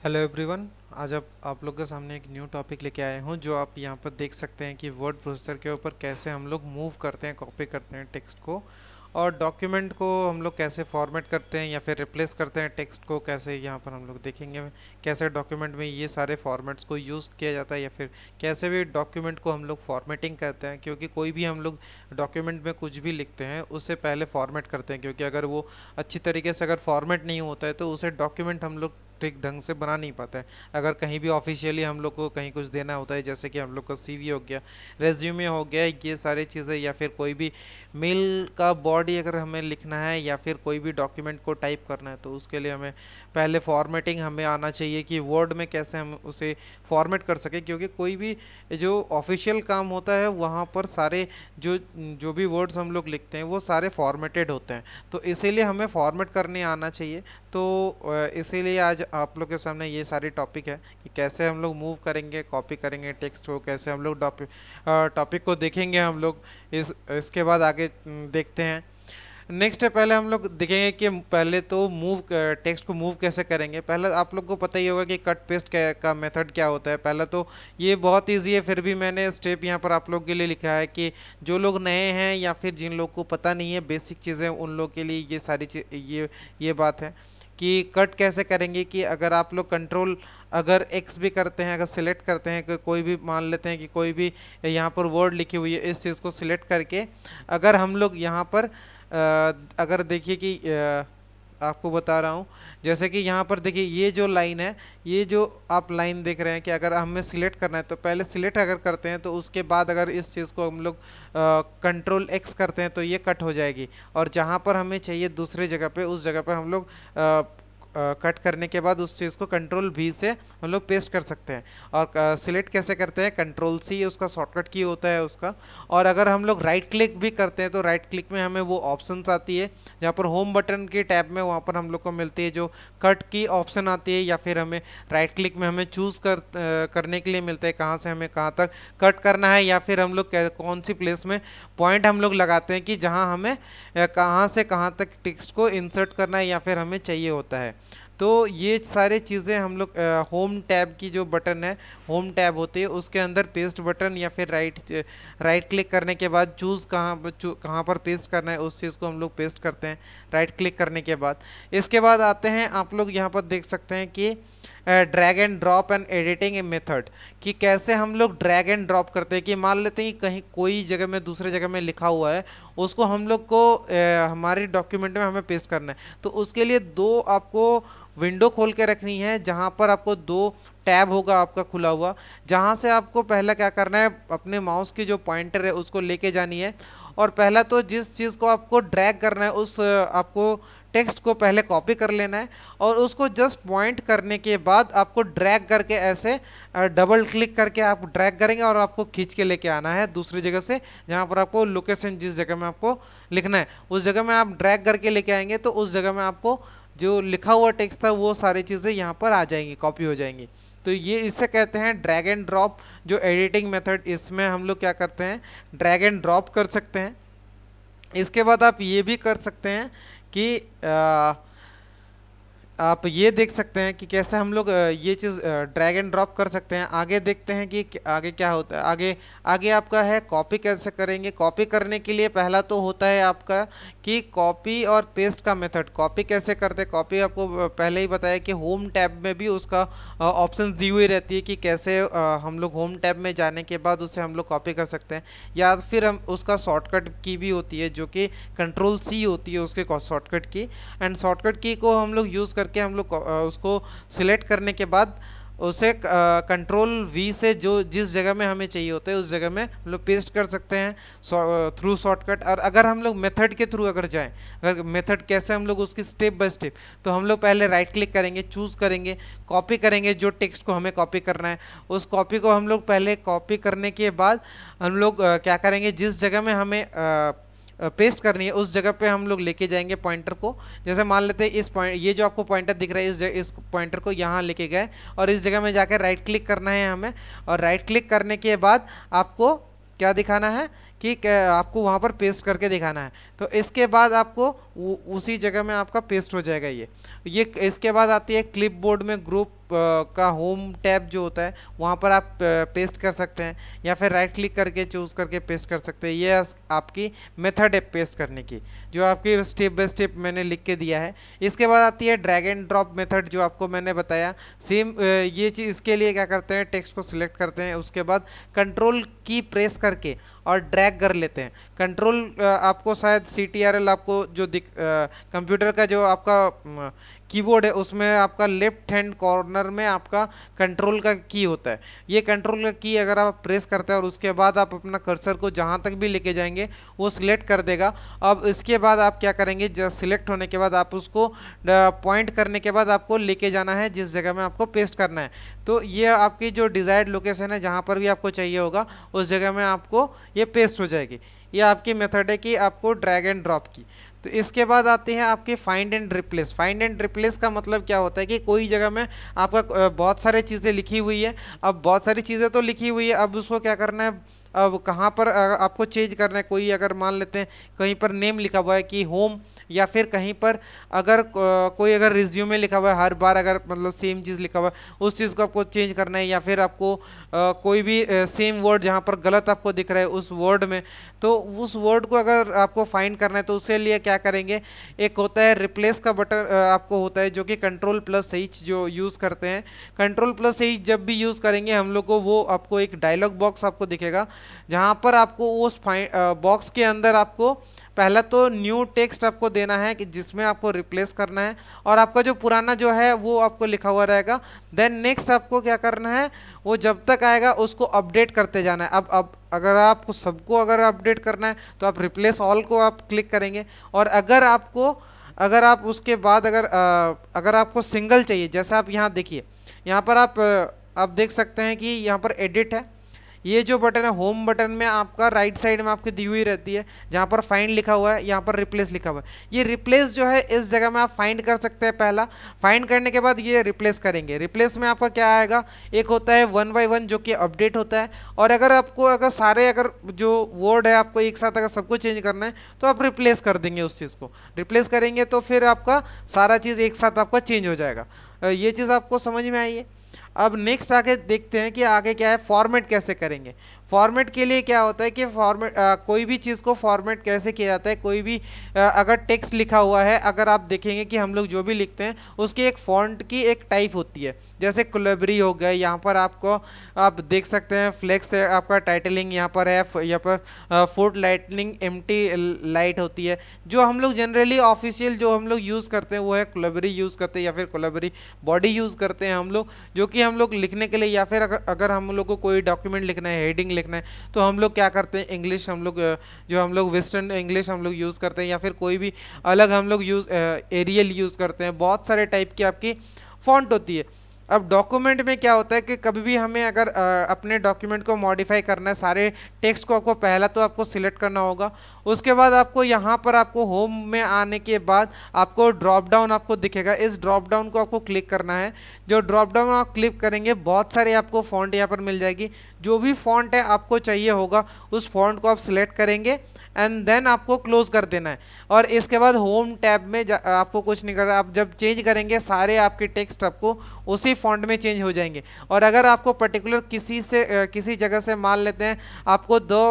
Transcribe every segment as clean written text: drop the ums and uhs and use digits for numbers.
Hello everyone. आज आप लोग के सामने एक न्यू टॉपिक लेके आए हूँ जो आप यहाँ पर देख सकते हैं कि वर्ड प्रोसेसर के ऊपर कैसे हम लोग मूव करते हैं, कॉपी करते हैं टेक्स्ट को, और डॉक्यूमेंट को हम लोग कैसे फॉर्मेट करते हैं या फिर रिप्लेस करते हैं टेक्स्ट को, कैसे यहाँ पर हम लोग देखेंगे कैसे डॉक्यूमेंट में ये सारे फॉर्मेट्स को यूज़ किया जाता है या फिर कैसे भी डॉक्यूमेंट को हम लोग फॉर्मेटिंग करते हैं। क्योंकि कोई भी हम लोग डॉक्यूमेंट में कुछ भी लिखते हैं उससे पहले फॉर्मेट करते हैं, क्योंकि अगर वो अच्छी तरीके से अगर फॉर्मेट नहीं होता है तो उसे डॉक्यूमेंट हम लोग ठीक ढंग से बना नहीं पाता है। अगर कहीं भी ऑफिशियली हम लोग को कहीं कुछ देना होता है, जैसे कि हम लोग का सीवी हो गया, रेज्यूमे हो गया, ये सारी चीज़ें, या फिर कोई भी मेल का बॉडी अगर हमें लिखना है या फिर कोई भी डॉक्यूमेंट को टाइप करना है, तो उसके लिए हमें पहले फॉर्मेटिंग हमें आना चाहिए कि वर्ड में कैसे हम उसे फॉर्मेट कर सकें। क्योंकि कोई भी जो ऑफिशियल काम होता है वहाँ पर सारे जो जो भी वर्ड्स हम लोग लिखते हैं वो सारे फॉर्मेटेड होते हैं, तो इसीलिए हमें फॉर्मेट करने आना चाहिए। तो इसीलिए आज आप लोग के सामने ये सारी टॉपिक है कि कैसे हम लोग मूव करेंगे, कॉपी करेंगे टेक्स्ट को, कैसे हम लोग टॉपिक को देखेंगे हम लोग। इसके बाद आगे देखते हैं। नेक्स्ट है, पहले हम लोग देखेंगे कि पहले तो मूव टेक्स्ट को मूव कैसे करेंगे। पहले आप लोग को पता ही होगा कि कट पेस्ट का मेथड क्या होता है। पहला तो ये बहुत इजी है, फिर भी मैंने स्टेप यहाँ पर आप लोग के लिए लिखा है कि जो लोग नए हैं या फिर जिन लोग को पता नहीं है बेसिक चीज़ें, उन लोग के लिए ये सारी चीज ये बात है कि कट कैसे करेंगे। कि अगर आप लोग कंट्रोल अगर एक्स भी करते हैं, अगर सिलेक्ट करते हैं कि कोई भी, मान लेते हैं कि कोई भी यहाँ पर वर्ड लिखी हुई है, इस चीज़ को सिलेक्ट करके अगर हम लोग यहाँ पर अगर देखिए कि आपको बता रहा हूँ, जैसे कि यहाँ पर देखिए ये जो लाइन है, ये जो आप लाइन देख रहे हैं कि अगर हमें सिलेक्ट करना है तो पहले सिलेक्ट अगर करते हैं तो उसके बाद अगर इस चीज़ को हम लोग कंट्रोल एक्स करते हैं तो ये कट हो जाएगी। और जहाँ पर हमें चाहिए दूसरी जगह पे, उस जगह पे हम लोग कट करने के बाद उस चीज़ को कंट्रोल भी से हम लोग पेस्ट कर सकते हैं। और सिलेक्ट कैसे करते हैं, कंट्रोल सी उसका शॉर्टकट की होता है उसका। और अगर हम लोग राइट क्लिक भी करते हैं तो राइट क्लिक में हमें वो ऑप्शंस आती है जहाँ पर होम बटन के टैब में, वहाँ पर हम लोग को मिलती है जो कट की ऑप्शन आती है, या फिर हमें राइट क्लिक में हमें चूज़ करने के लिए मिलता है कहाँ से हमें कहाँ तक कट करना है, या फिर हम लोग कौन सी प्लेस में पॉइंट हम लोग लगाते हैं कि जहाँ हमें कहाँ से कहाँ तक टेक्स्ट को इंसर्ट करना है या फिर हमें चाहिए होता है। तो ये सारी चीज़ें हम लोग होम टैब की जो बटन है, होम टैब होती है, उसके अंदर पेस्ट बटन या फिर राइट क्लिक करने के बाद चूज़ कहाँ पर पेस्ट करना है उस चीज़ को हम लोग पेस्ट करते हैं राइट क्लिक करने के बाद। इसके बाद आते हैं, आप लोग यहाँ पर देख सकते हैं कि drag and drop and editing method, कि कैसे हम लोग ड्रैग एंड ड्रॉप करते हैं। कि मान लेते हैं कि कहीं कोई जगह में दूसरे जगह में लिखा हुआ है, उसको हम लोग को हमारी डॉक्यूमेंट में हमें पेस्ट करना है, तो उसके लिए दो आपको विंडो खोल के रखनी है जहां पर आपको दो टैब होगा आपका खुला हुआ, जहां से आपको पहला क्या करना है, अपने माउस की जो पॉइंटर है उसको लेके जानी है। और पहला तो जिस चीज़ को आपको ड्रैग करना है उस आपको टेक्स्ट को पहले कॉपी कर लेना है, और उसको जस्ट पॉइंट करने के बाद आपको ड्रैग करके ऐसे डबल क्लिक करके आप ड्रैग करेंगे और आपको खींच के लेके आना है दूसरी जगह से, जहां पर आपको लोकेशन जिस जगह में आपको लिखना है उस जगह में आप ड्रैग करके लेके आएंगे, तो उस जगह में आपको जो लिखा हुआ टेक्स्ट था वो सारी चीज़ें यहाँ पर आ जाएंगी, कॉपी हो जाएंगी। तो ये इसे कहते हैं ड्रैग एंड ड्रॉप जो एडिटिंग मेथड। इसमें हम लोग क्या करते हैं, ड्रैग एंड ड्रॉप कर सकते हैं। इसके बाद आप ये भी कर सकते हैं कि आप ये देख सकते हैं कि कैसे हम लोग ये चीज़ ड्रैग एंड ड्रॉप कर सकते हैं। आगे देखते हैं कि आगे क्या होता है। आगे आगे आपका है कॉपी कैसे करेंगे। कॉपी करने के लिए पहला तो होता है आपका कि कॉपी और पेस्ट का मेथड। कॉपी कैसे करते हैं, कॉपी आपको पहले ही बताया कि होम टैब में भी उसका ऑप्शन दी हुई रहती है कि कैसे हम लोग होम टैब में जाने के बाद उसे हम लोग कॉपी कर सकते हैं, या फिर हम उसका शॉर्टकट की भी होती है जो कि कंट्रोल सी होती है उसके शॉर्टकट की। एंड शॉर्टकट की को हम लोग यूज़ करके हम लोग उसको सिलेक्ट करने के बाद उसे कंट्रोल वी से जो जिस जगह में हमें चाहिए होता है उस जगह में हम लोग पेस्ट कर सकते हैं थ्रू शॉर्टकट। और अगर हम लोग मेथड के थ्रू अगर जाएं, अगर मेथड कैसे हम लोग उसकी स्टेप बाय स्टेप, तो हम लोग पहले राइट क्लिक करेंगे, चूज़ करेंगे, कॉपी करेंगे जो टेक्स्ट को हमें कॉपी करना है, उस कॉपी को हम लोग पहले कॉपी करने के बाद हम लोग क्या करेंगे, जिस जगह में हमें पेस्ट करनी है उस जगह पे हम लोग लेके जाएंगे पॉइंटर को। जैसे मान लेते हैं इस पॉइंट, ये जो आपको पॉइंटर दिख रहा है इस पॉइंटर को यहाँ लेके गए और इस जगह में जाकर राइट क्लिक करना है हमें। और राइट क्लिक करने के बाद आपको क्या दिखाना है कि आपको वहाँ पर पेस्ट करके दिखाना है। तो इसके बाद आपको उसी जगह में आपका पेस्ट हो जाएगा ये। इसके बाद आती है क्लिपबोर्ड में ग्रुप का होम टैब जो होता है वहाँ पर आप पेस्ट कर सकते हैं, या फिर राइट क्लिक करके चूज करके पेस्ट कर सकते हैं। ये आपकी मेथड है पेस्ट करने की, जो आपकी स्टेप बाय स्टेप मैंने लिख के दिया है। इसके बाद आती है ड्रैग एंड ड्रॉप मेथड, जो आपको मैंने बताया। सेम ये चीज़, इसके लिए क्या करते हैं, टेक्स्ट को सिलेक्ट करते हैं, उसके बाद कंट्रोल की प्रेस करके और ड्रैग कर लेते हैं। कंट्रोल आपको शायद CTRL आपको जो कंप्यूटर का जो आपका कीबोर्ड है उसमें आपका लेफ्ट हैंड कॉर्नर में आपका कंट्रोल का की होता है। ये कंट्रोल का की अगर आप प्रेस करते हैं और उसके बाद आप अपना कर्सर को जहां तक भी लेके जाएंगे वो सिलेक्ट कर देगा। अब इसके बाद आप क्या करेंगे, जब सिलेक्ट होने के बाद आप उसको पॉइंट करने के बाद आपको लेके जाना है जिस जगह में आपको पेस्ट करना है। तो ये आपकी जो डिजायर्ड लोकेशन है जहां पर भी आपको चाहिए होगा उस जगह में आपको ये पेस्ट हो जाएगी। ये आपकी मेथड है कि आपको ड्रैग एंड ड्रॉप की। तो इसके बाद आते हैं आपके find and replace. Find and replace का मतलब क्या होता है कि कोई जगह में आपका बहुत सारी चीज़ें लिखी हुई है। अब बहुत सारी चीज़ें तो लिखी हुई है, अब उसको क्या करना है, अब कहाँ पर आपको चेंज करना है। कोई अगर मान लेते हैं कहीं पर नेम लिखा हुआ है कि होम, या फिर कहीं पर अगर कोई अगर रिज्यूमे लिखा हुआ है, हर बार अगर मतलब सेम चीज़ लिखा हुआ है उस चीज़ को आपको चेंज करना है, या फिर आपको कोई भी सेम वर्ड जहाँ पर गलत आपको दिख रहा है उस वर्ड में, तो उस वर्ड को अगर आपको फाइंड करना है तो उसके लिए क्या करेंगे, एक होता है रिप्लेस का बटन आपको होता है जो कि Ctrl+H जो यूज़ करते हैं। Ctrl+H जब भी यूज़ करेंगे हम लोग को वो आपको एक डायलॉग बॉक्स आपको दिखेगा, जहाँ पर आपको उस बॉक्स के अंदर आपको पहला तो न्यू टेक्स्ट आपको देना है कि जिसमें आपको रिप्लेस करना है, और आपका जो पुराना जो है वो आपको लिखा हुआ रहेगा। देन नेक्स्ट आपको क्या करना है, वो जब तक आएगा उसको अपडेट करते जाना है। अब अगर आपको सबको अगर अपडेट करना है तो आप रिप्लेस ऑल को आप क्लिक करेंगे, और अगर आप उसके बाद अगर आपको सिंगल चाहिए, जैसा आप यहाँ देखिए, यहाँ पर आप देख सकते हैं कि यहाँ पर एडिट है। ये जो बटन है होम बटन में आपका राइट साइड में आपकी दी हुई रहती है, जहाँ पर फाइंड लिखा हुआ है, यहाँ पर रिप्लेस लिखा हुआ है। ये रिप्लेस जो है इस जगह में आप फाइंड कर सकते हैं। पहला फाइंड करने के बाद ये रिप्लेस करेंगे। रिप्लेस में आपका क्या आएगा, एक होता है 1 by 1 जो कि अपडेट होता है, और अगर सारे अगर जो वर्ड है आपको एक साथ अगर सबको चेंज करना है तो आप रिप्लेस कर देंगे। उस चीज़ को रिप्लेस करेंगे तो फिर आपका सारा चीज़ एक साथ आपका चेंज हो जाएगा। ये चीज़ आपको समझ में आई है। अब नेक्स्ट आगे देखते हैं कि आगे क्या है, फॉर्मेट कैसे करेंगे। फॉर्मेट के लिए क्या होता है कि कोई भी चीज़ को फॉर्मेट कैसे किया जाता है। कोई भी अगर टेक्स्ट लिखा हुआ है, अगर आप देखेंगे कि हम लोग जो भी लिखते हैं उसकी एक फॉन्ट की एक टाइप होती है, जैसे कोलैबरी हो गया, यहाँ पर आप देख सकते हैं फ्लेक्स है आपका, टाइटलिंग यहाँ पर है, यहाँ पर फुट लाइटनिंग एम्प्टी लाइट होती है। जो हम लोग जनरली ऑफिशियल जो हम लोग यूज़ करते हैं वो है कोलैबरी यूज़ करते हैं, या फिर कोलैबरी बॉडी यूज़ करते हैं हम लोग, जो कि हम लोग लिखने के लिए, या फिर अगर हम लोग को कोई डॉक्यूमेंट लिखना है, हेडिंग लिखना है, तो हम लोग क्या करते हैं, इंग्लिश हम लोग वेस्टर्न इंग्लिश हम लोग यूज़ करते हैं, या फिर कोई भी अलग हम लोग एरियल यूज़ करते हैं। बहुत सारे टाइप की आपकी फॉन्ट होती है। अब डॉक्यूमेंट में क्या होता है कि कभी भी हमें अगर अपने डॉक्यूमेंट को मॉडिफाई करना है, सारे टेक्स्ट को आपको पहला तो आपको सिलेक्ट करना होगा। उसके बाद आपको यहाँ पर आपको होम में आने के बाद आपको ड्रॉप डाउन आपको दिखेगा, इस ड्रॉप डाउन को आपको क्लिक करना है। जो ड्रॉप डाउन आप क्लिक करेंगे बहुत सारे आपको फॉन्ट यहाँ पर मिल जाएगी। जो भी फॉन्ट है आपको चाहिए होगा उस फॉन्ट को आप सिलेक्ट करेंगे एंड देन आपको क्लोज कर देना है। और इसके बाद होम टैब में आपको कुछ नहीं करना। आप जब चेंज करेंगे सारे आपके टेक्स्ट आपको उसी फॉन्ट में चेंज हो जाएंगे। और अगर आपको पर्टिकुलर किसी जगह से मान लेते हैं आपको दो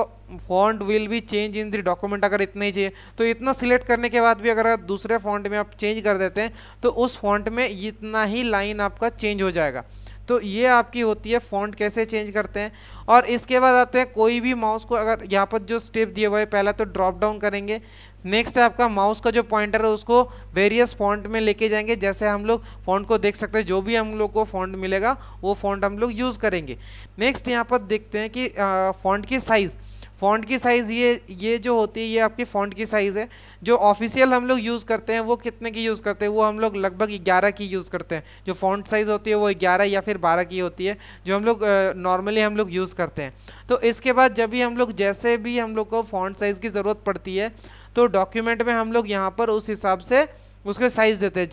font will be change in the document, अगर इतना ही चाहिए तो इतना सिलेक्ट करने के बाद भी अगर दूसरे फॉन्ट में आप चेंज कर देते हैं तो उस फॉन्ट में इतना ही लाइन आपका चेंज हो जाएगा। तो ये आपकी होती है फॉन्ट कैसे चेंज करते हैं। और इसके बाद आते हैं कोई भी माउस को, अगर यहाँ पर जो स्टेप दिए हुए है, पहला तो ड्रॉप डाउन करेंगे, नेक्स्ट आपका माउस का जो पॉइंटर है उसको वेरियस फॉन्ट में लेके जाएंगे। जैसे हम लोग फॉन्ट को देख सकते हैं, जो भी हम लोग को फॉन्ट मिलेगा वो फॉन्ट हम लोग यूज़ करेंगे। नेक्स्ट यहाँ पर देखते हैं कि फॉन्ट की साइज़ ये जो होती है ये आपकी फॉन्ट की साइज़ है। जो ऑफिशियल हम लोग यूज़ करते हैं वो कितने की यूज़ करते हैं, वो हम लोग लगभग 11 की यूज़ करते हैं। जो फॉन्ट साइज़ होती है वो 11 या फिर 12 की होती है, जो हम लोग नॉर्मली हम लोग यूज़ करते हैं। तो इसके बाद जब भी हम लोग जैसे भी हम लोग को फॉन्ट साइज़ की ज़रूरत पड़ती है तो डॉक्यूमेंट में हम लोग यहाँ पर उस हिसाब से उसके साइज़ देते हैं।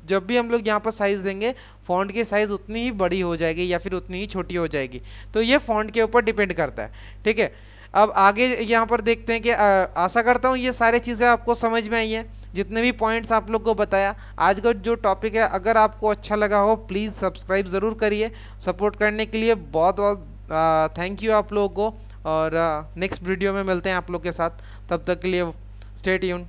जब भी हम लोग यहाँ पर साइज़ देंगे फॉन्ट की साइज़ उतनी ही बड़ी हो जाएगी या फिर उतनी ही छोटी हो जाएगी। तो ये फॉन्ट के ऊपर डिपेंड करता है, ठीक है। अब आगे यहाँ पर देखते हैं कि आशा करता हूँ ये सारी चीज़ें आपको समझ में आई है। जितने भी पॉइंट्स आप लोग को बताया, आज का जो टॉपिक है, अगर आपको अच्छा लगा हो प्लीज़ सब्सक्राइब ज़रूर करिए। सपोर्ट करने के लिए बहुत बहुत थैंक यू आप लोगों को, और नेक्स्ट वीडियो में मिलते हैं आप लोग के साथ। तब तक के लिए स्टे ट्यून।